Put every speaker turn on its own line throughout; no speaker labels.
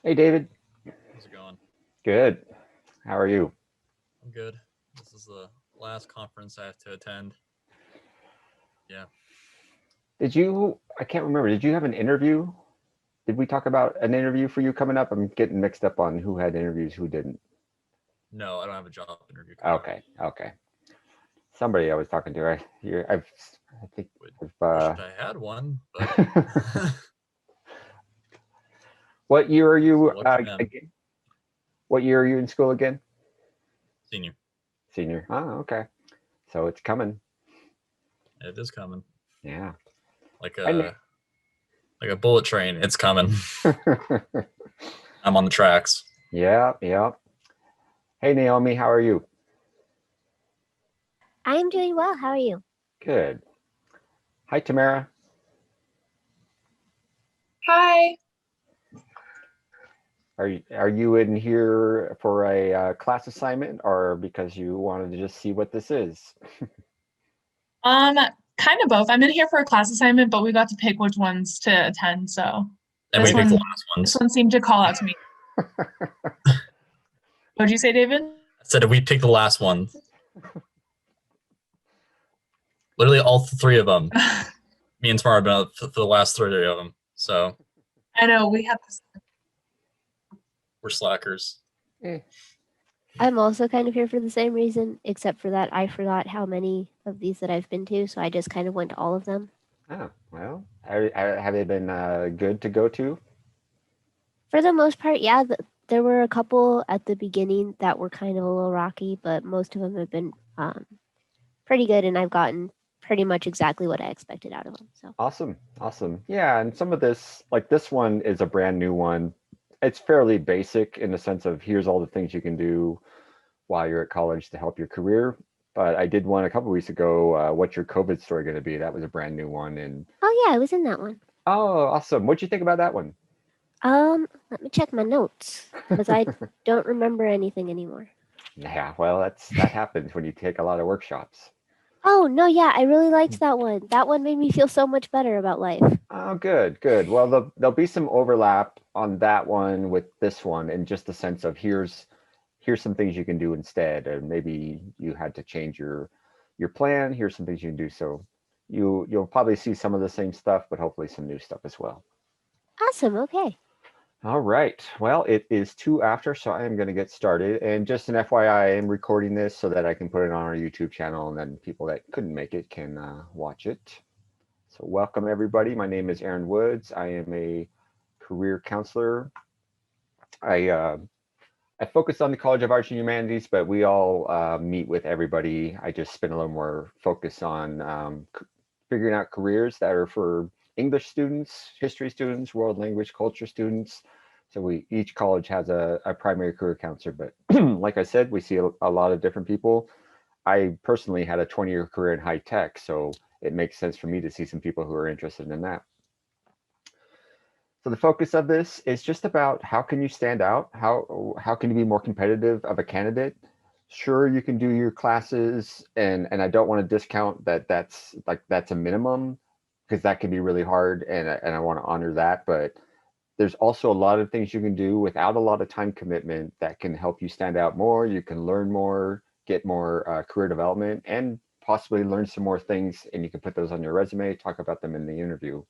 Hey, David.
How's it going?
Good. How are you?
I'm good. This is the last conference I have to attend. Yeah.
I can't remember, did you have an interview? Did we talk about an interview for you coming up? I'm getting mixed up on who had interviews, who didn't.
No, I don't have a job interview coming up.
Okay. Somebody I was talking to, I think
Would wish
I've,
I had one, but
what year are
so
you,
lucky them.
again? What year are you in school again?
Senior.
Senior. Oh, okay. So it's coming.
It is coming.
Yeah.
Like
I
a like a bullet train. It's coming. I'm on the tracks.
Yeah. Hey, Naomi, how are you?
I'm doing well. How are you?
Good. Hi, Tamara.
Hi.
Are you in here for a class assignment or because you wanted to just see what this is?
Um, Kind of both. I'm in here for a class assignment, but we got to pick which ones to attend. So
And
this
we picked the
one,
last
this
ones.
one seemed to call out to me. What'd you say, David?
I said if we picked the last one. Literally all three of them. Me and Tamara have been for the last three of them. So
I know we have this.
we're slackers.
Eh,
I'm also kind of here for the same reason, except for that I forgot how many of these that I've been to, so I just kind of went to all of them.
oh, well, have they been good to go to?
For the most part, yeah, there were a couple at the beginning that were kind of a little rocky, but most of them have been pretty good, and I've gotten pretty much exactly what I expected out of them. So
Awesome. Yeah, and some of this, like this one is a brand new one. It's fairly basic in the sense of here's all the things you can do while you're at college to help your career. But I did one a couple weeks ago. What's your COVID story going to be? That was a brand new one. And
oh yeah, I was in that one.
oh, awesome. What'd you think about that one?
Let me check my notes because I don't remember anything anymore.
Yeah, well, that happens when you take a lot of workshops.
Oh no, yeah, I really liked that one. That one made me feel so much better about life.
Oh, good. Well, there'll be some overlap on that one with this one, in just the sense of here's some things you can do instead, and maybe you had to change your plan. Here's some things you can do. So you'll probably see some of the same stuff, but hopefully some new stuff as well.
Awesome. Okay.
All right. Well, it is 2 after, so I am going to get started. And just an FYI, I am recording this so that I can put it on our YouTube channel, and then people that couldn't make it can watch it. So welcome everybody. My name is Aaron Woods. I am a career counselor. I focus on the College of Arts and Humanities, but we all meet with everybody. I just spend a little more focus on figuring out careers that are for English students, history students, world language, culture students. So each college has a primary career counselor, but like I said, we see a lot of different people. I personally had a 20-year career in high tech, so it makes sense for me to see some people who are interested in that. So the focus of this is just about how can you stand out? How can you be more competitive of a candidate? Sure, you can do your classes, and I don't want to discount that's a minimum, because that can be really hard, and I want to honor that. But there's also a lot of things you can do without a lot of time commitment that can help you stand out more. You can learn more, get more career development, and possibly learn some more things, and you can put those on your resume, talk about them in the interview.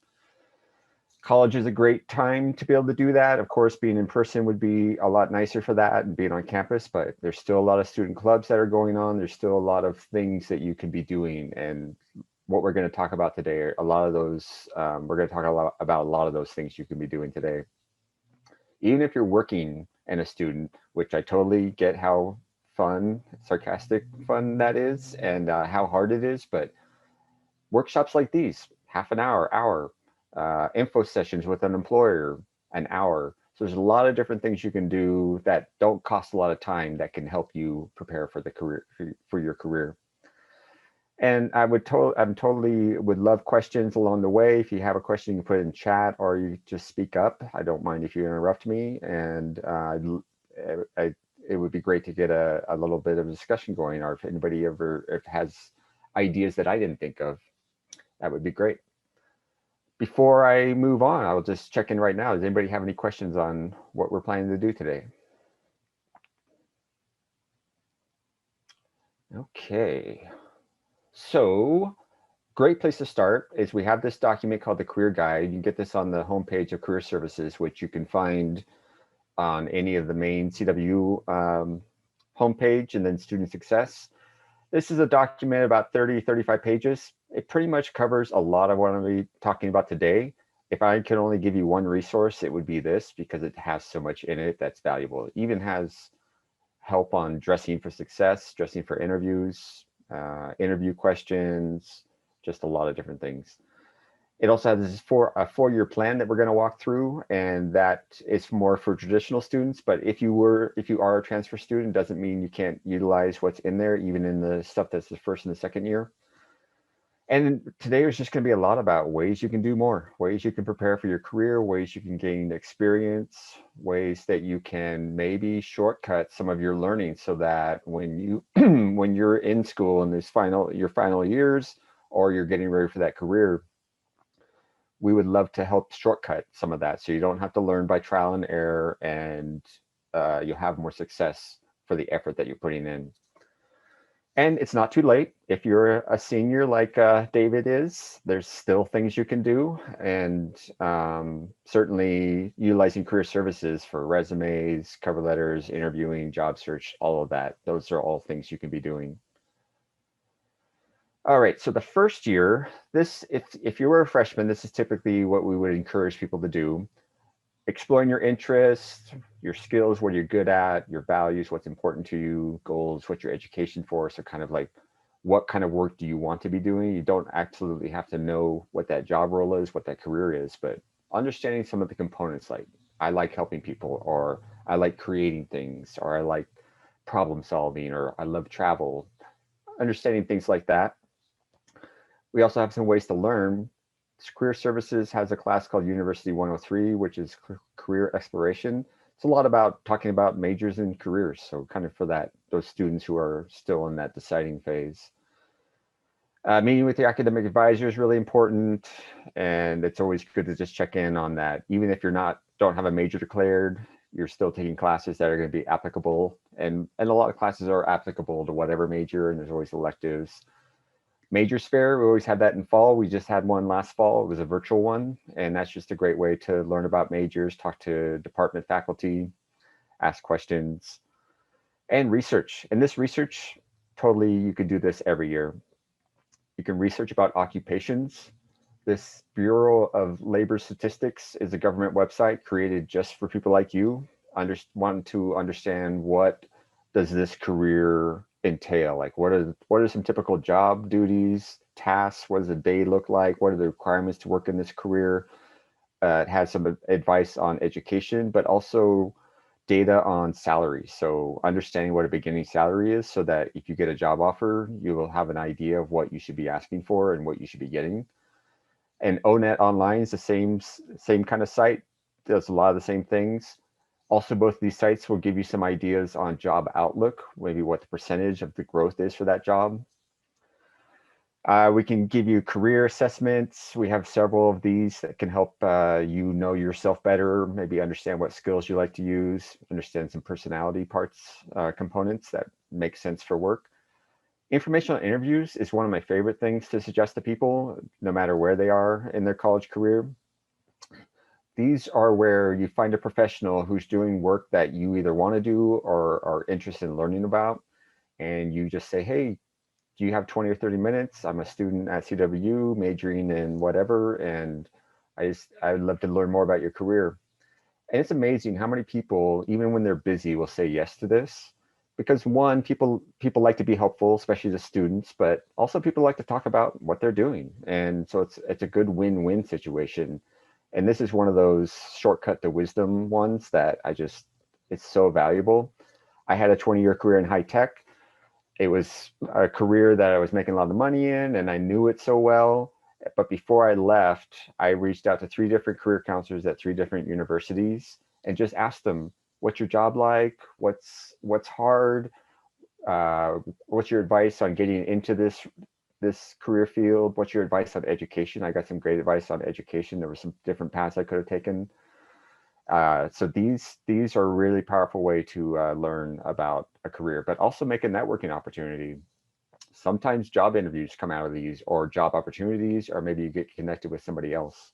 College is a great time to be able to do that. Of course, being in person would be a lot nicer for that and being on campus, but there's still a lot of student clubs that are going on. There's still a lot of things that you can be doing. And what we're going to talk about today, a lot of those, we're going to talk about a lot of those things you can be doing today. Even if you're working and a student, which I totally get how fun, sarcastic fun that is, and how hard it is, but workshops like these, half an hour, info sessions with an employer, an hour. So there's a lot of different things you can do that don't cost a lot of time that can help you prepare for the career, for your career. And I'm totally would love questions along the way. If you have a question, you can put it in chat or you just speak up. I don't mind if you interrupt me. And it would be great to get a little bit of a discussion going, or if anybody if has ideas that I didn't think of, that would be great. before I move on, I'll just check in right now. Does anybody have any questions on what we're planning to do today? Okay, so great place to start is we have this document called the Career Guide. You can get this on the homepage of Career Services, which you can find on any of the main CWU homepage, and then Student Success. This is a document about 30, 35 pages. It pretty much covers a lot of what I'm going to be talking about today. If I could only give you one resource, it would be this, because it has so much in it that's valuable. It even has help on dressing for success, dressing for interviews, interview questions, just a lot of different things. It also has a four-year plan that we're going to walk through, and that is more for traditional students. But if you are a transfer student, doesn't mean you can't utilize what's in there, even in the stuff that's the first and the second year. And today is just going to be a lot about ways you can do more, ways you can prepare for your career, ways you can gain experience, ways that you can maybe shortcut some of your learning, so that when you when you're in school in your final years, or you're getting ready for that career, we would love to help shortcut some of that, so you don't have to learn by trial and error, and you'll have more success for the effort that you're putting in. And it's not too late. If you're a senior like David is, there's still things you can do. And certainly utilizing career services for resumes, cover letters, interviewing, job search, all of that. Those are all things you can be doing. All right, so the first year, if you were a freshman, this is typically what we would encourage people to do. Exploring your interests, your skills, what you're good at, your values, what's important to you, goals, what's your education for. So kind of like, what kind of work do you want to be doing? You don't absolutely have to know what that job role is, what that career is, but understanding some of the components, like I like helping people, or I like creating things, or I like problem solving, or I love travel, understanding things like that. We also have some ways to learn. Career Services has a class called University 103, which is career exploration. It's a lot about talking about majors and careers. So kind of for those students who are still in that deciding phase. Meeting with the academic advisor is really important. And it's always good to just check in on that. Even if don't have a major declared, you're still taking classes that are going to be applicable. And a lot of classes are applicable to whatever major, and there's always electives. Majors Fair, we always had that in fall. We just had one last fall. It was a virtual one, and that's just a great way to learn about majors, talk to department faculty, ask questions, and research. And this research, totally, you could do this every year. You can research about occupations. This Bureau of Labor Statistics is a government website created just for people like you, want to understand what does this career entail, like what are some typical job duties, tasks, what does a day look like, what are the requirements to work in this career. It has some advice on education, but also data on salary, so understanding what a beginning salary is, so that if you get a job offer, you will have an idea of what you should be asking for and what you should be getting. And ONET Online is the same kind of site, does a lot of the same things. Also, both of these sites will give you some ideas on job outlook, maybe what the percentage of the growth is for that job. We can give you career assessments. We have several of these that can help you know yourself better, maybe understand what skills you like to use, understand some personality components that make sense for work. Informational interviews is one of my favorite things to suggest to people, no matter where they are in their college career. These are where you find a professional who's doing work that you either want to do or are interested in learning about. And you just say, hey, do you have 20 or 30 minutes? I'm a student at CWU majoring in whatever, and I'd love to learn more about your career. And it's amazing how many people, even when they're busy, will say yes to this. Because one, people like to be helpful, especially the students, but also people like to talk about what they're doing. And so it's a good win-win situation. And this is one of those shortcut to wisdom ones that it's so valuable. I had a 20-year career in high tech. It was a career that I was making a lot of money in, and I knew it so well. But before I left, I reached out to 3 different career counselors at 3 different universities and just asked them, what's your job like? What's hard? What's your advice on getting into this this career field? What's your advice on education? I got some great advice on education. There were some different paths I could have taken. So these are a really powerful way to learn about a career, but also make a networking opportunity. Sometimes job interviews come out of these, or job opportunities, or maybe you get connected with somebody else.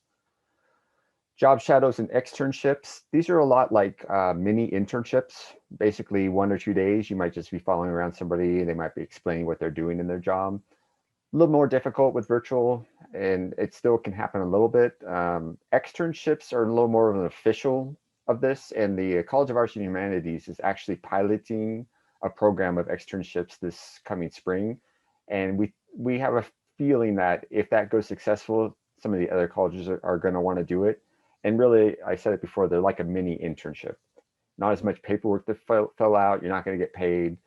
Job shadows and externships. These are a lot like mini internships. Basically 1 or 2 days, you might just be following around somebody and they might be explaining what they're doing in their job. A little more difficult with virtual, and it still can happen a little bit. Externships are a little more of an official of this, and the College of Arts and Humanities is actually piloting a program of externships this coming spring. And we have a feeling that if that goes successful, some of the other colleges are going to want to do it. And really, I said it before, they're like a mini internship. Not as much paperwork to fill out, you're not going to get paid,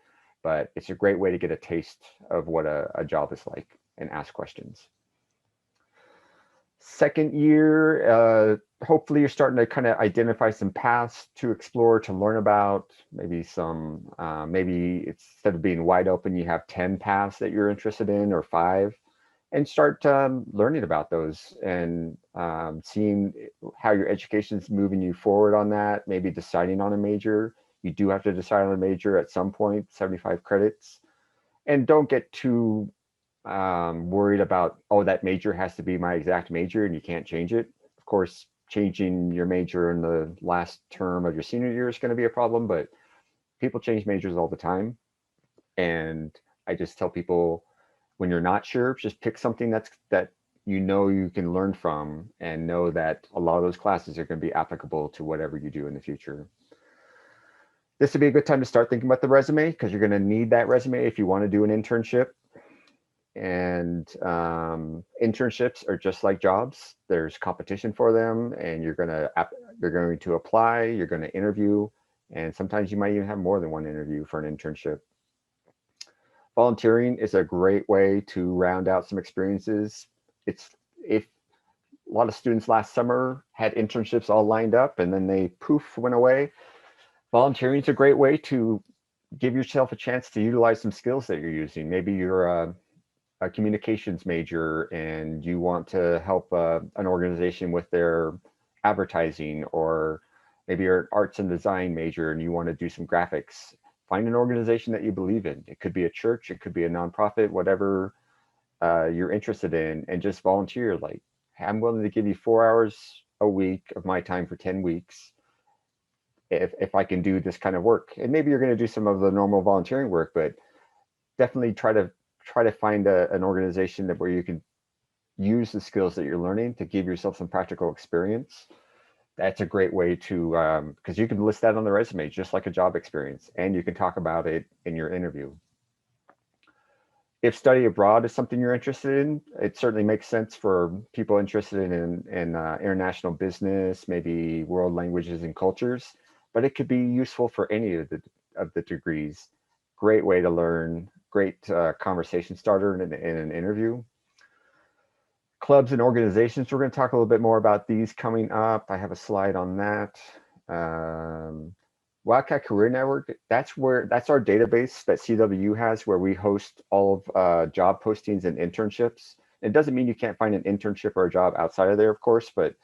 but it's a great way to get a taste of what a job is like and ask questions. Second year, hopefully you're starting to kind of identify some paths to explore, to learn about, maybe maybe instead of being wide open, you have 10 paths that you're interested in, or 5, and start learning about those and seeing how your education is moving you forward on that, maybe deciding on a major. You do have to decide on a major at some point, 75 credits. And don't get too worried about, oh, that major has to be my exact major and you can't change it. Of course, changing your major in the last term of your senior year is going to be a problem, but people change majors all the time. And I just tell people, when you're not sure, just pick something that you know you can learn from, and know that a lot of those classes are going to be applicable to whatever you do in the future. This would be a good time to start thinking about the resume, because you're going to need that resume if you want to do an internship. And internships are just like jobs. There's competition for them, and you're going to apply, you're going to interview, and sometimes you might even have more than one interview for an internship. Volunteering is a great way to round out some experiences. If a lot of students last summer had internships all lined up and then they poof went away, volunteering is a great way to give yourself a chance to utilize some skills that you're using. Maybe you're a communications major and you want to help an organization with their advertising, or maybe you're an arts and design major and you want to do some graphics. Find an organization that you believe in. It could be a church, it could be a nonprofit, whatever you're interested in, and just volunteer. Like, I'm willing to give you 4 hours a week of my time for 10 weeks if I can do this kind of work. And maybe you're going to do some of the normal volunteering work, but definitely try to find an organization where you can use the skills that you're learning to give yourself some practical experience. That's a great way to, because you can list that on the resume, just like a job experience, and you can talk about it in your interview. If study abroad is something you're interested in, it certainly makes sense for people interested in international business, maybe world languages and cultures, but it could be useful for any of the degrees. Great way to learn, great conversation starter in an interview. Clubs and organizations, we're going to talk a little bit more about these coming up. I have a slide on that. Wildcat Career Network, that's our database that CWU has, where we host all of job postings and internships. It doesn't mean you can't find an internship or a job outside of there, of course, but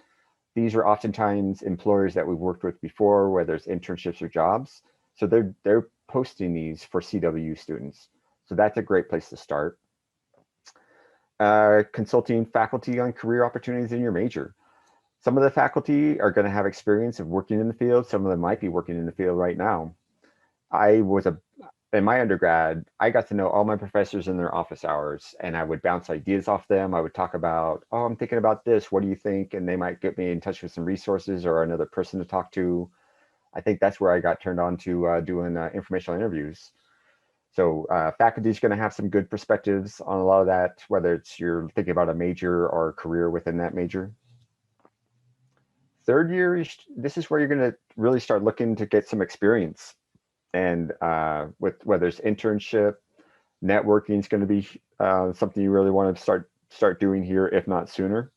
these are oftentimes employers that we've worked with before, where there's internships or jobs. So they're posting these for CWU students. So that's a great place to start. Consulting faculty on career opportunities in your major. Some of the faculty are going to have experience of working in the field. Some of them might be working in the field right now. In my undergrad, I got to know all my professors in their office hours, and I would bounce ideas off them. I would talk about, oh, I'm thinking about this. What do you think? And they might get me in touch with some resources or another person to talk to. I think that's where I got turned on to doing informational interviews. So faculty is going to have some good perspectives on a lot of that, whether it's you're thinking about a major or a career within that major. Third year, this is where you're going to really start looking to get some experience. And with whether it's internship, networking is going to be something you really want to start doing here, if not sooner.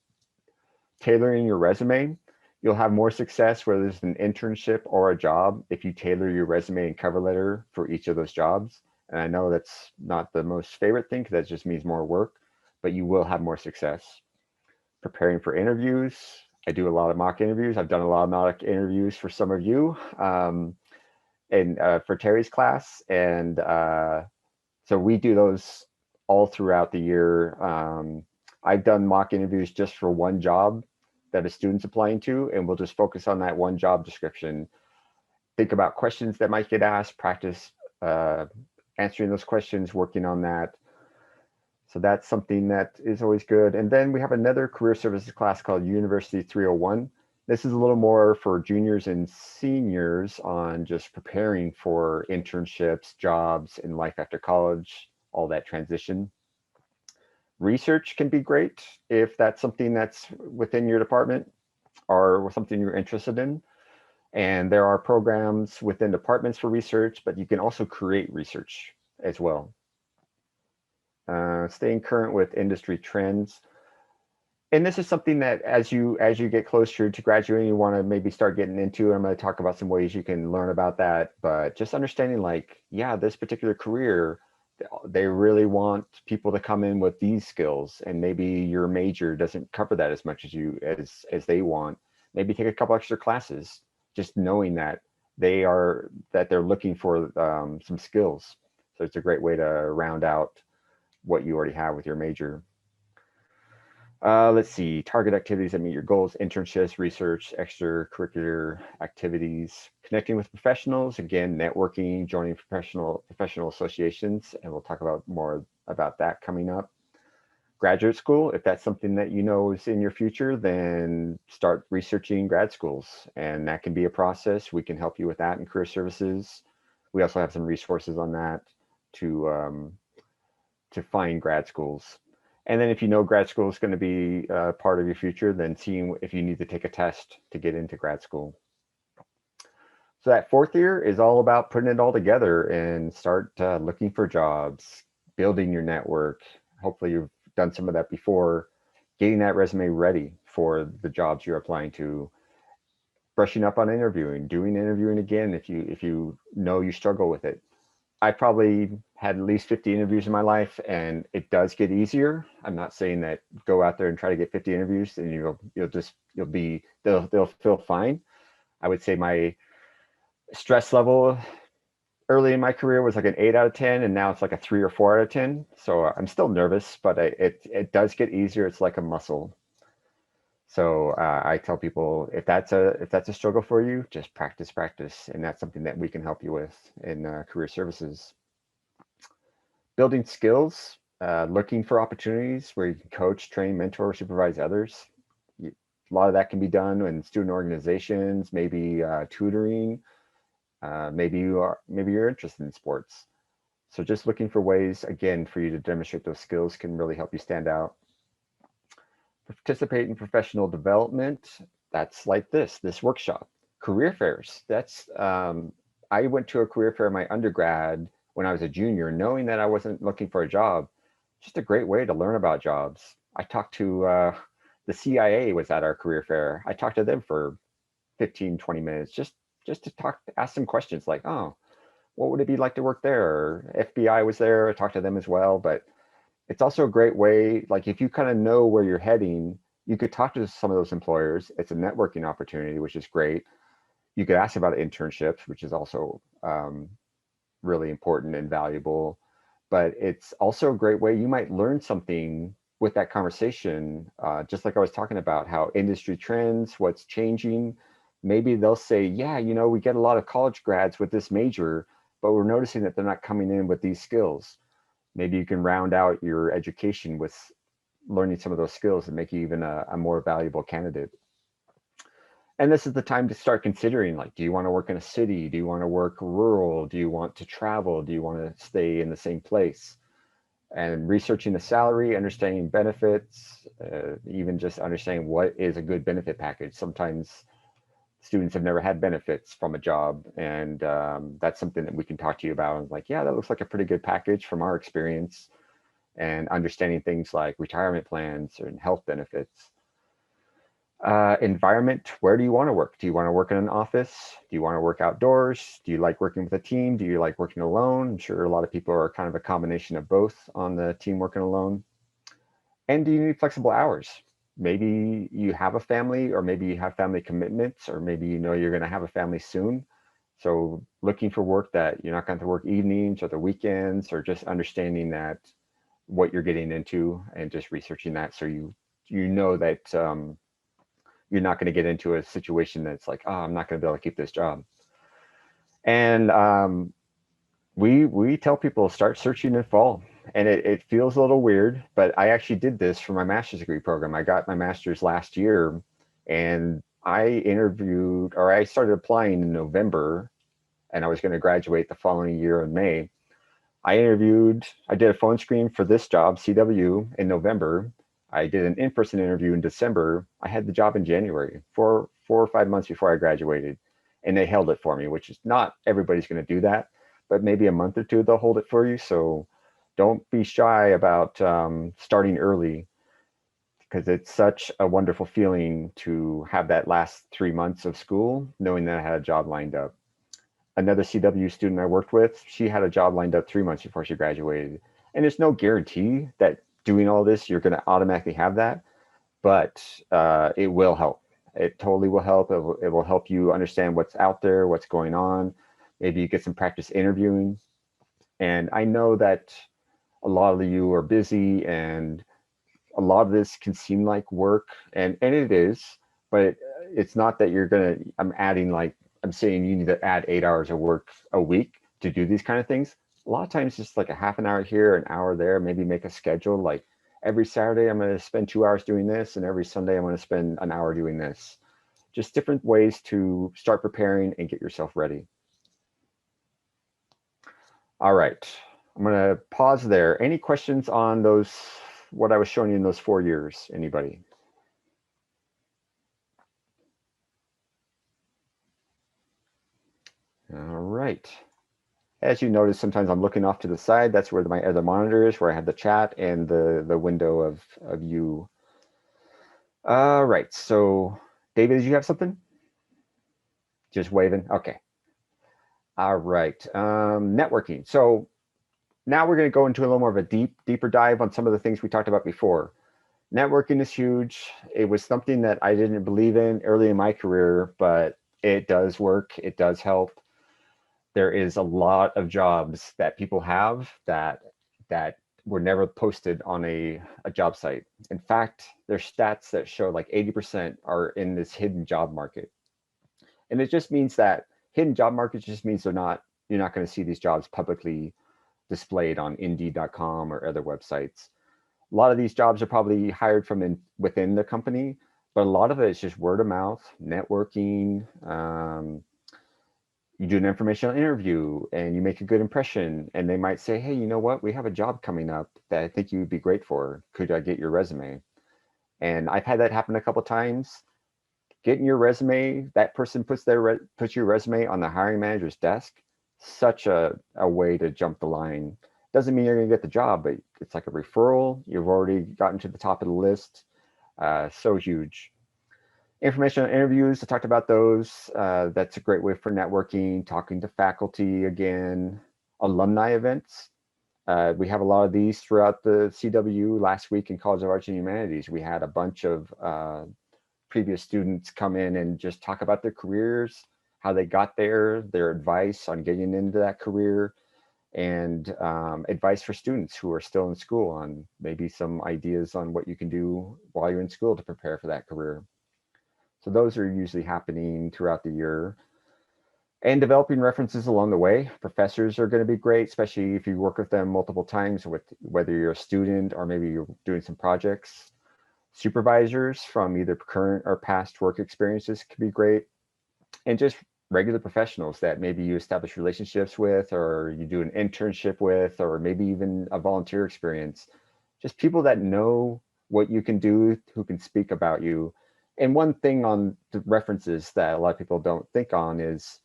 Tailoring your resume. You'll have more success whether it's an internship or a job if you tailor your resume and cover letter for each of those jobs. And I know that's not the most favorite thing, because that just means more work, but you will have more success. Preparing for interviews. I do a lot of mock interviews. I've done a lot of mock interviews for some of you, and for Terry's class. And so we do those all throughout the year. I've done mock interviews just for one job that a student's applying to, and we'll just focus on that one job description. Think about questions that might get asked, practice answering those questions, working on that. So that's something that is always good. And then we have another career services class called University 301. This is a little more for juniors and seniors on just preparing for internships, jobs, and life after college, all that transition. Research can be great if that's something that's within your department or something you're interested in. And there are programs within departments for research, but you can also create research as well. Staying current with industry trends. And this is something that as you get closer to graduating, you want to maybe start getting into. I'm going to talk about some ways you can learn about that, but just understanding like, yeah, this particular career, they really want people to come in with these skills, and maybe your major doesn't cover that as much as they want. Maybe take a couple extra classes, just knowing that they're looking for some skills. So it's a great way to round out what you already have with your major. Let's see, target activities that meet your goals, internships, research, extracurricular activities, connecting with professionals, again, networking, joining professional associations, and we'll talk about more about that coming up. Graduate school, if that's something that you know is in your future, then start researching grad schools, and that can be a process. We can help you with that in career services. We also have some resources on that to find grad schools. And then if you know grad school is going to be part of your future, then seeing if you need to take a test to get into grad school. So that fourth year is all about putting it all together and start looking for jobs, building your network. Hopefully you've done some of that before, getting that resume ready for the jobs you're applying to, brushing up on interviewing, doing interviewing again if you know you struggle with it. I probably had at least 50 interviews in my life, and it does get easier. I'm not saying that go out there and try to get 50 interviews and they'll feel fine. I would say my stress level early in my career was like an 8 out of 10, and now it's like a 3 or 4 out of 10. So I'm still nervous, but it does get easier. It's like a muscle. So I tell people, if that's a struggle for you, just practice, and that's something that we can help you with in career services. Building skills, looking for opportunities where you can coach, train, mentor, supervise others. A lot of that can be done in student organizations, maybe tutoring. Maybe you're interested in sports. So just looking for ways, again, for you to demonstrate those skills can really help you stand out. Participate in professional development. That's like this workshop. Career fairs. That's I went to a career fair in my undergrad when I was a junior, knowing that I wasn't looking for a job. Just a great way to learn about jobs. I talked to the CIA was at our career fair. I talked to them for 15, 20 minutes, just to ask them questions like, oh, what would it be like to work there? Or FBI was there. I talked to them as well. But it's also a great way, like if you kind of know where you're heading, you could talk to some of those employers. It's a networking opportunity, which is great. You could ask about internships, which is also really important and valuable. But it's also a great way you might learn something with that conversation, just like I was talking about how industry trends, what's changing. Maybe they'll say, yeah, we get a lot of college grads with this major, but we're noticing that they're not coming in with these skills. Maybe you can round out your education with learning some of those skills and make you even a more valuable candidate. And this is the time to start considering, like, do you want to work in a city? Do you want to work rural? Do you want to travel? Do you want to stay in the same place? And researching the salary, understanding benefits, even just understanding what is a good benefit package. Sometimes students have never had benefits from a job, and that's something that we can talk to you about. And like, yeah, that looks like a pretty good package from our experience, and understanding things like retirement plans and health benefits. Environment, where do you want to work? Do you want to work in an office? Do you want to work outdoors? Do you like working with a team? Do you like working alone? I'm sure a lot of people are kind of a combination of both on the team working alone. And do you need flexible hours? Maybe you have a family, or maybe you have family commitments, or maybe you know you're going to have a family soon. So looking for work that you're not going to work evenings or the weekends, or just understanding that what you're getting into and just researching that, so you know that you're not going to get into a situation that's like, oh, I'm not going to be able to keep this job. And we tell people start searching in fall. And it feels a little weird, but I actually did this for my master's degree program. I got my master's last year, and I started applying in November, and I was going to graduate the following year in May. I did a phone screen for this job, CWU, in November. I did an in-person interview in December. I had the job in January, 4 or 5 months before I graduated, and they held it for me, which is not everybody's going to do that, but maybe a month or two they'll hold it for you. So don't be shy about starting early, because it's such a wonderful feeling to have that last 3 months of school, knowing that I had a job lined up. Another CW student I worked with, she had a job lined up 3 months before she graduated. And there's no guarantee that doing all this, you're going to automatically have that, but it will help. It totally will help. It will help you understand what's out there, what's going on. Maybe you get some practice interviewing. And I know that a lot of you are busy, and a lot of this can seem like work, and it is, but it's not that I'm saying you need to add 8 hours of work a week to do these kind of things. A lot of times just like a half an hour here, an hour there, maybe make a schedule. Like every Saturday, I'm going to spend 2 hours doing this, and every Sunday, I'm going to spend an hour doing this. Just different ways to start preparing and get yourself ready. All right, I'm going to pause there. Any questions on what I was showing you in those 4 years? Anybody? All right. As you notice, sometimes I'm looking off to the side. That's where my other monitor is, where I have the chat and the window of you. All right. So, David, did you have something? Just waving. Okay. All right. Networking. So now we're going to go into a little more of a deeper dive on some of the things we talked about before. Networking is huge. It was something that I didn't believe in early in my career, but it does work. It does help. There is a lot of jobs that people have that were never posted on a job site. In fact, there's stats that show like 80% are in this hidden job market. And it just means that hidden job market just means you're not going to see these jobs publicly displayed on Indeed.com or other websites. A lot of these jobs are probably hired from within the company, but a lot of it is just word of mouth, networking. You do an informational interview and you make a good impression, and they might say, hey, you know what? We have a job coming up that I think you would be great for. Could I get your resume? And I've had that happen a couple of times. Getting your resume, that person puts your resume on the hiring manager's desk. Such a way to jump the line. Doesn't mean you're going to get the job, but it's like a referral. You've already gotten to the top of the list. So huge. Informational interviews, I talked about those. That's a great way for networking, talking to faculty again. Alumni events. We have a lot of these throughout the CWU. Last week in College of Arts and Humanities, we had a bunch of previous students come in and just talk about their careers, how they got there, their advice on getting into that career, and advice for students who are still in school on maybe some ideas on what you can do while you're in school to prepare for that career. So those are usually happening throughout the year. And developing references along the way. Professors are going to be great, especially if you work with them multiple times, whether you're a student or maybe you're doing some projects. Supervisors from either current or past work experiences could be great. And just regular professionals that maybe you establish relationships with, or you do an internship with, or maybe even a volunteer experience. Just people that know what you can do, who can speak about you. And one thing on the references that a lot of people don't think on is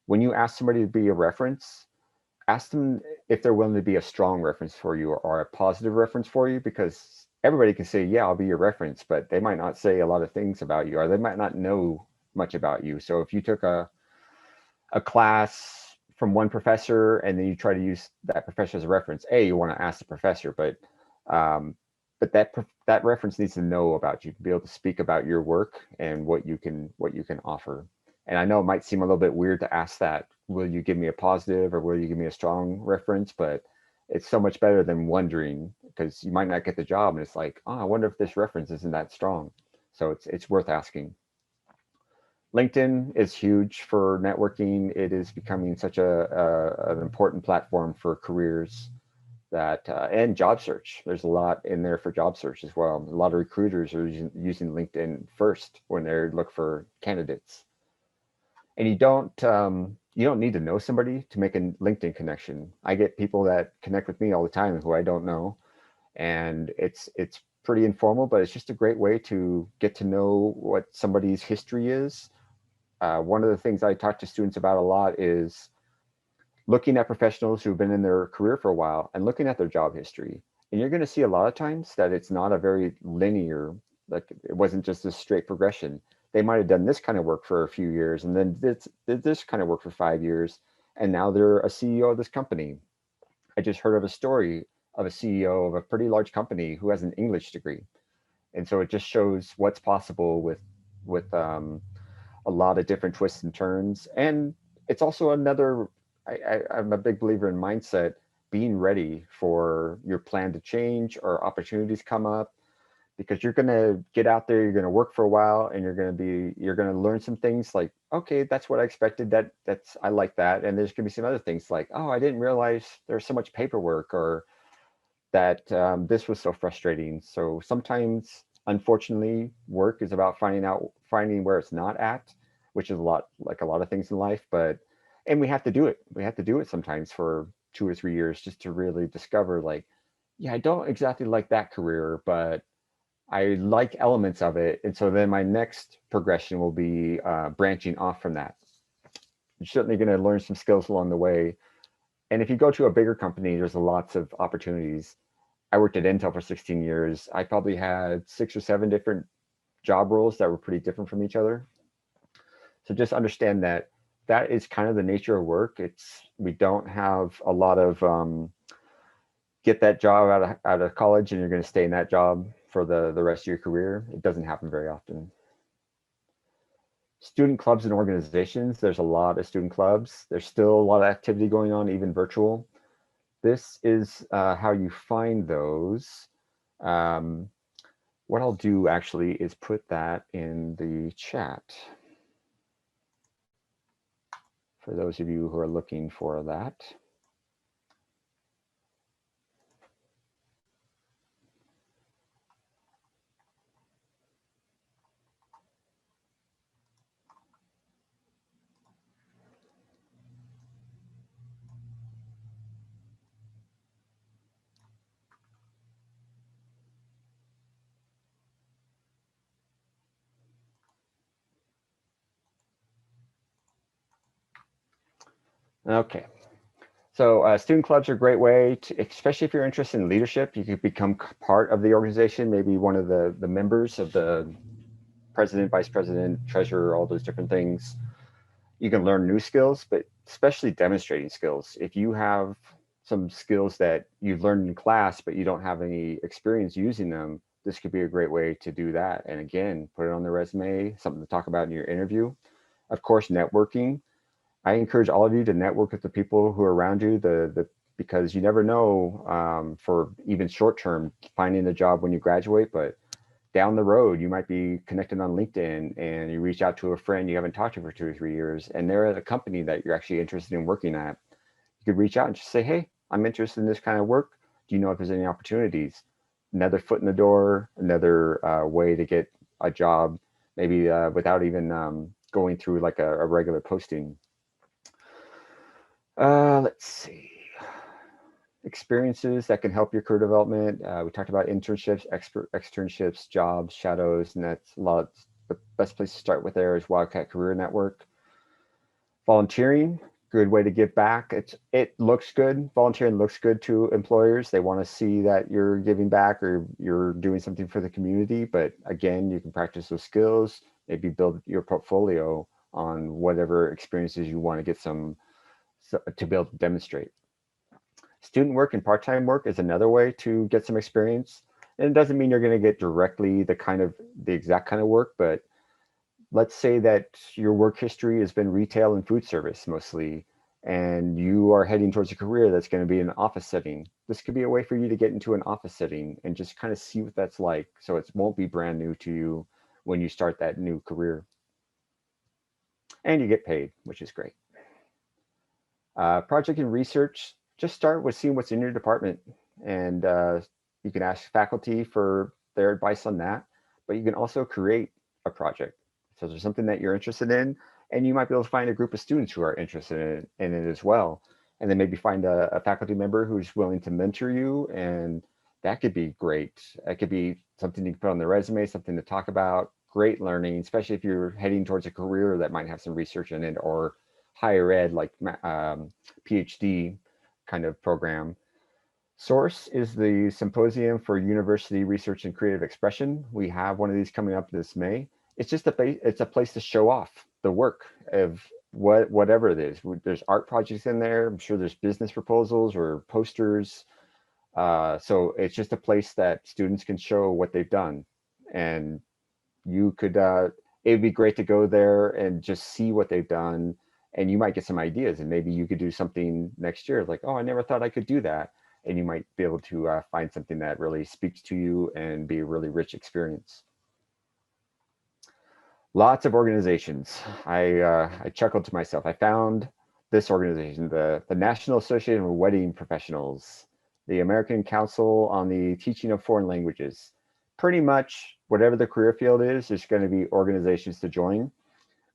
when you ask somebody to be a reference, ask them if they're willing to be a strong reference for you or a positive reference for you, because everybody can say, yeah, I'll be your reference, but they might not say a lot of things about you, or they might not know much about you. So if you took a class from one professor and then you try to use that professor as a reference, you want to ask the professor, but but that reference needs to know about you, to be able to speak about your work and what you can offer. And I know it might seem a little bit weird to ask that, will you give me a positive or will you give me a strong reference? But it's so much better than wondering, because you might not get the job and it's like, oh, I wonder if this reference isn't that strong. So it's worth asking. LinkedIn is huge for networking. It is becoming such an important platform for careers that and job search. There's a lot in there for job search as well. A lot of recruiters are using LinkedIn first when they look for candidates. And you don't need to know somebody to make a LinkedIn connection. I get people that connect with me all the time who I don't know, and it's pretty informal, but it's just a great way to get to know what somebody's history is. One of the things I talk to students about a lot is looking at professionals who've been in their career for a while and looking at their job history. And you're going to see a lot of times that it's not a very linear, like it wasn't just a straight progression. They might have done this kind of work for a few years and then did this kind of work for 5 years. And now they're a CEO of this company. I just heard of a story of a CEO of a pretty large company who has an English degree. And so it just shows what's possible with a lot of different twists and turns. And it's also another, I'm a big believer in mindset, being ready for your plan to change or opportunities come up, because you're going to get out there, you're going to work for a while, and you're going to learn some things like, okay, that's what I expected. I like that. And there's going to be some other things like, oh, I didn't realize there's so much paperwork, or that this was so frustrating. So sometimes, unfortunately, work is about finding where it's not at, which is a lot of things in life. And we have to do it. We have to do it sometimes for 2 or 3 years just to really discover, like, yeah, I don't exactly like that career, but I like elements of it. And so then my next progression will be branching off from that. You're certainly going to learn some skills along the way. And if you go to a bigger company, there's lots of opportunities. I worked at Intel for 16 years. I probably had 6 or 7 different job roles that were pretty different from each other. So just understand that is kind of the nature of work. We don't have a lot of get that job out of college and you're going to stay in that job for the rest of your career. It doesn't happen very often. Student clubs and organizations, there's a lot of student clubs. There's still a lot of activity going on, even virtual. This is how you find those. What I'll do actually is put that in the chat for those of you who are looking for that. Okay, so student clubs are a great way to, especially if you're interested in leadership, you could become part of the organization, maybe one of the members of the president, vice president, treasurer, all those different things. You can learn new skills, but especially demonstrating skills. If you have some skills that you've learned in class, but you don't have any experience using them, this could be a great way to do that. And again, put it on the resume, something to talk about in your interview. Of course, networking. I encourage all of you to network with the people who are around you, because you never know, for even short term, finding a job when you graduate, but down the road, you might be connected on LinkedIn and you reach out to a friend you haven't talked to for 2 or 3 years, and they're at a company that you're actually interested in working at. You could reach out and just say, hey, I'm interested in this kind of work. Do you know if there's any opportunities? Another foot in the door, another way to get a job, maybe without even going through like a regular posting. Let's see. Experiences that can help your career development. We talked about internships, externships, jobs, shadows, and that's the best place to start with there is Wildcat Career Network. Volunteering, good way to give back. It looks good. Volunteering looks good to employers. They want to see that you're giving back or you're doing something for the community. But again, you can practice those skills, maybe build your portfolio on whatever experiences you want to get to be able to demonstrate. Student work and part-time work is another way to get some experience. And it doesn't mean you're going to get directly the exact kind of work, but let's say that your work history has been retail and food service mostly, and you are heading towards a career that's going to be in an office setting. This could be a way for you to get into an office setting and just kind of see what that's like. So it won't be brand new to you when you start that new career. And you get paid, which is great. Project and research, just start with seeing what's in your department. And you can ask faculty for their advice on that, but you can also create a project. So there's something that you're interested in, and you might be able to find a group of students who are interested in it as well. And then maybe find a faculty member who's willing to mentor you, and that could be great. That could be something you can put on the resume, something to talk about. Great learning, especially if you're heading towards a career that might have some research in it, or higher ed, like PhD kind of program. Source is the Symposium for University Research and Creative Expression. We have one of these coming up this May. It's just it's a place to show off the work of whatever it is. There's art projects in there. I'm sure there's business proposals or posters. So it's just a place that students can show what they've done. And you could, it'd be great to go there and just see what they've done. And you might get some ideas, and maybe you could do something next year like, oh, I never thought I could do that. And you might be able to find something that really speaks to you and be a really rich experience. Lots of organizations. I chuckled to myself. I found this organization, the National Association of Wedding Professionals, the American Council on the Teaching of Foreign Languages. Pretty much whatever the career field is, there's going to be organizations to join.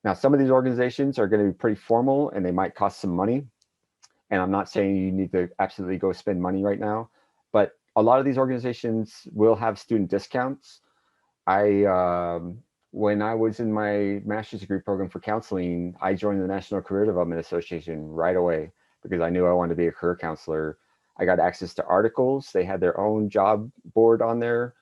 Now, some of these organizations are going to be pretty formal, and they might cost some money. And I'm not saying you need to absolutely go spend money right now, but a lot of these organizations will have student discounts. When I was in my master's degree program for counseling, I joined the National Career Development Association right away because I knew I wanted to be a career counselor. I got access to articles. They had their own job board on there,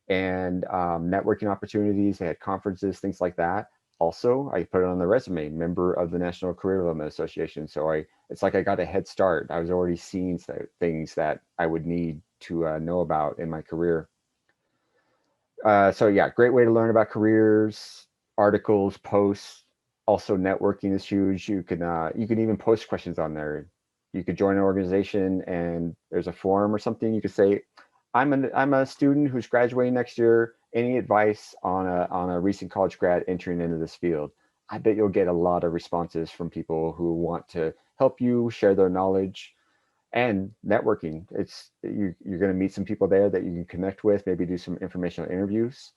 and networking opportunities. They had conferences, things like that. Also, I put it on the resume, member of the National Career Development Association. So it's like I got a head start. I was already seeing things that I would need to know about in my career. So yeah, great way to learn about careers, articles, posts. Also, networking is huge. You can even post questions on there. You could join an organization, and there's a forum or something. You could say, I'm a student who's graduating next year. Any advice on a recent college grad entering into this field? I bet you'll get a lot of responses from people who want to help you share their knowledge. And networking, you're going to meet some people there that you can connect with, maybe do some informational interviews.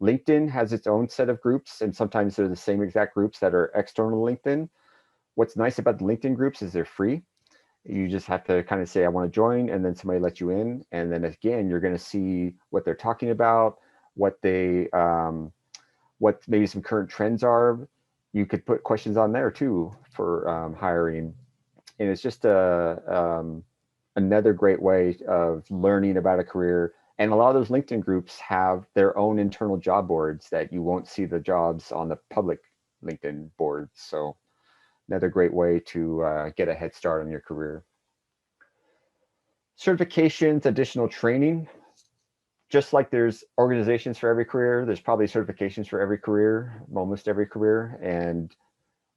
LinkedIn has its own set of groups, and sometimes they're the same exact groups that are external to LinkedIn. What's nice about the LinkedIn groups is they're free. You just have to kind of say, I want to join, and then somebody lets you in. And then again, you're going to see what they're talking about, what maybe some current trends are. You could put questions on there too for hiring. And it's just another great way of learning about a career. And a lot of those LinkedIn groups have their own internal job boards that you won't see the jobs on the public LinkedIn boards. So another great way to get a head start on your career. Certifications, additional training. Just like there's organizations for every career, there's probably certifications for every career, almost every career. And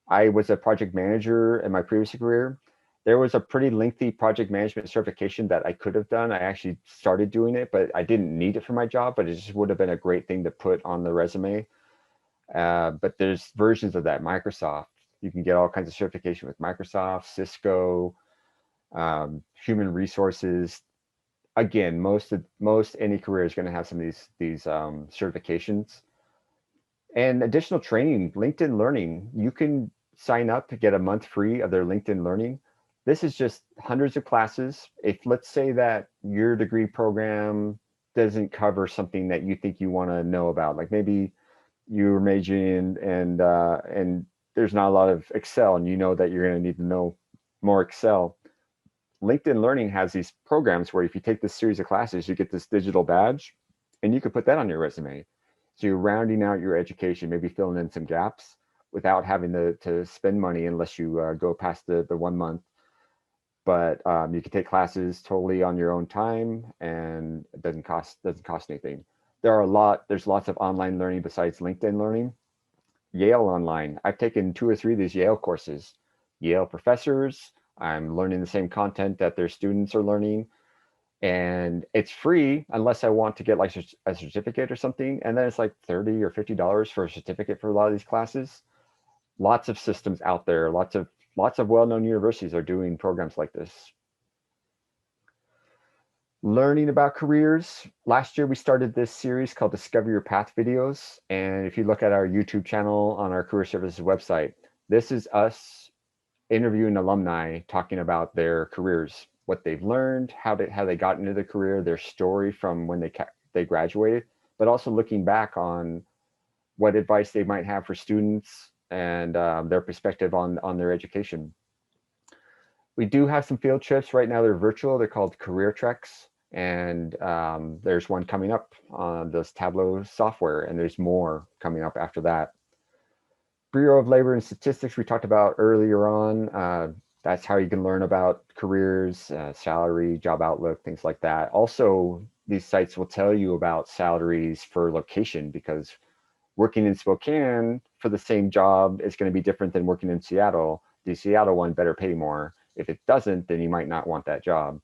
I was a project manager in my previous career. There was a pretty lengthy project management certification that I could have done. I actually started doing it, but I didn't need it for my job, but it just would have been a great thing to put on the resume. But there's versions of that. Microsoft, you can get all kinds of certification with Microsoft, Cisco, human resources. Again, most any career is going to have some of these certifications. And additional training, LinkedIn Learning. You can sign up to get a month free of their LinkedIn Learning. This is just hundreds of classes. If let's say that your degree program doesn't cover something that you think you want to know about, like maybe you're majoring and there's not a lot of Excel, and you know that you're going to need to know more Excel. LinkedIn Learning has these programs where if you take this series of classes, you get this digital badge, and you can put that on your resume. So you're rounding out your education, maybe filling in some gaps without having to spend money unless you go past the 1 month. but you can take classes totally on your own time, and it doesn't cost anything. There's lots of online learning besides LinkedIn Learning. Yale Online. I've taken 2 or 3 of these Yale courses. Yale professors. I'm learning the same content that their students are learning, and it's free unless I want to get like a certificate or something. And then it's like $30 or $50 for a certificate for a lot of these classes. Lots of systems out there. Lots of well-known universities are doing programs like this. Learning about careers. Last year, we started this series called Discover Your Path videos. And if you look at our YouTube channel on our Career Services website, this is us interviewing alumni, talking about their careers, what they've learned, how they got into the career, their story from when they graduated, but also looking back on what advice they might have for students and their perspective on their education. We do have some field trips right now. They're virtual. They're called career treks. And there's one coming up on this Tableau software, and there's more coming up after that. Bureau of Labor and Statistics we talked about earlier on. That's how you can learn about careers, salary, job outlook, things like that. Also, these sites will tell you about salaries for location, because working in Spokane for the same job is going to be different than working in Seattle. The Seattle one better pay more. If it doesn't, then you might not want that job.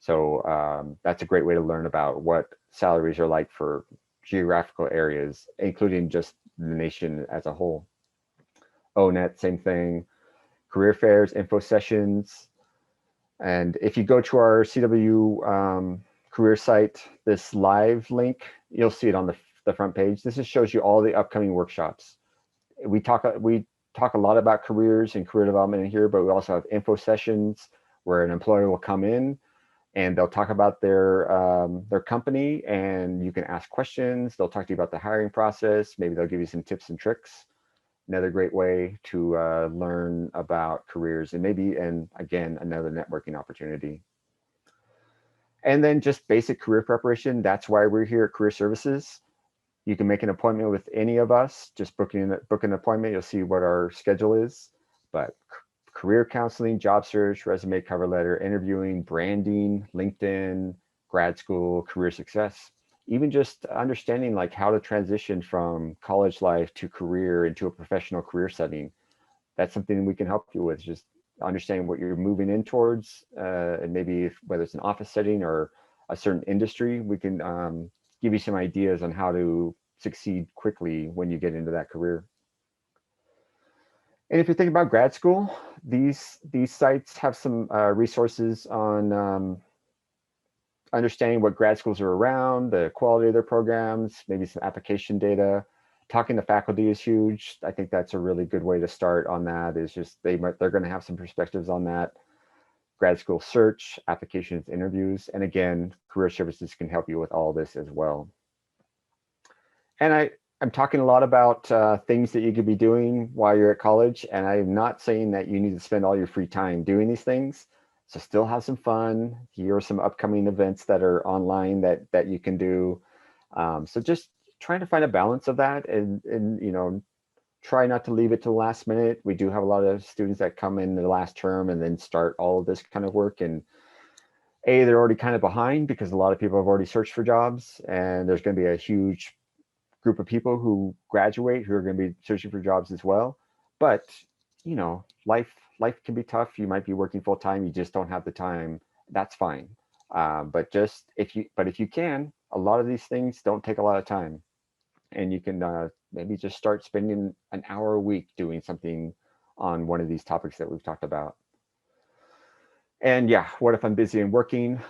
So that's a great way to learn about what salaries are like for geographical areas, including just the nation as a whole. ONET, same thing. Career fairs, info sessions. And if you go to our CWU career site, this live link, you'll see it on the front page. This just shows you all the upcoming workshops. We talk a lot about careers and career development in here, but we also have info sessions where an employer will come in and they'll talk about their company, and you can ask questions. They'll talk to you about the hiring process. Maybe they'll give you some tips and tricks. Another great way to learn about careers, and again, another networking opportunity. And then just basic career preparation. That's why we're here at Career Services. You can make an appointment with any of us. Just book an appointment. You'll see what our schedule is. But career counseling, job search, resume, cover letter, interviewing, branding, LinkedIn, grad school, career success, even just understanding like how to transition from college life to career into a professional career setting. That's something we can help you with, just understanding what you're moving in towards, and maybe whether it's an office setting or a certain industry, we can give you some ideas on how to succeed quickly when you get into that career. And if you think about grad school, these sites have some resources on understanding what grad schools are around, the quality of their programs, maybe some application data. Talking to faculty is huge. I think that's a really good way to start on that, is just they're going to have some perspectives on that. Grad school search, applications, interviews, and again, Career Services can help you with all this as well. And I'm talking a lot about things that you could be doing while you're at college, and I'm not saying that you need to spend all your free time doing these things. So still have some fun. Here are some upcoming events that are online that you can do. So just trying to find a balance of that, and try not to leave it to the last minute. We do have a lot of students that come in the last term and then start all of this kind of work, and they're already kind of behind because a lot of people have already searched for jobs, and there's going to be a huge group of people who graduate who are going to be searching for jobs as well. But life can be tough. You might be working full time, you just don't have the time. That's fine. But if you can, a lot of these things don't take a lot of time, and you can maybe just start spending an hour a week doing something on one of these topics that we've talked about. And yeah, what if I'm busy and working?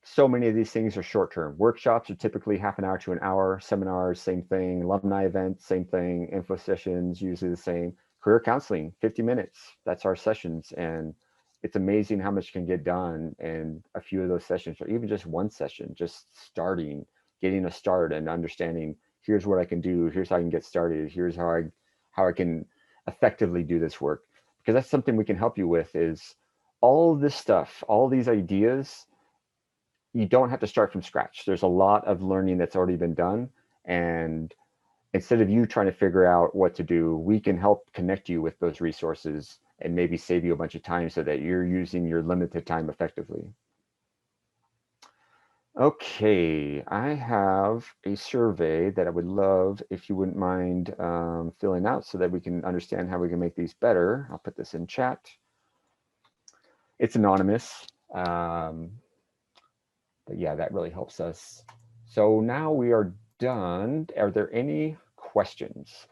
So many of these things are short-term. Workshops are typically half an hour to an hour. Seminars, same thing. Alumni events, same thing. Info sessions, usually the same. Career counseling, 50 minutes. That's our sessions. And it's amazing how much can get done in a few of those sessions, or even just one session, just starting, getting a start and understanding, here's what I can do. Here's how I can get started. Here's how I can effectively do this work. Because that's something we can help you with, is all this stuff, all these ideas. You don't have to start from scratch. There's a lot of learning that's already been done. And instead of you trying to figure out what to do, we can help connect you with those resources and maybe save you a bunch of time so that you're using your limited time effectively. Okay, I have a survey that I would love if you wouldn't mind filling out so that we can understand how we can make these better. I'll put this in chat. It's anonymous, but yeah, that really helps us. So now we are done. Are there any questions?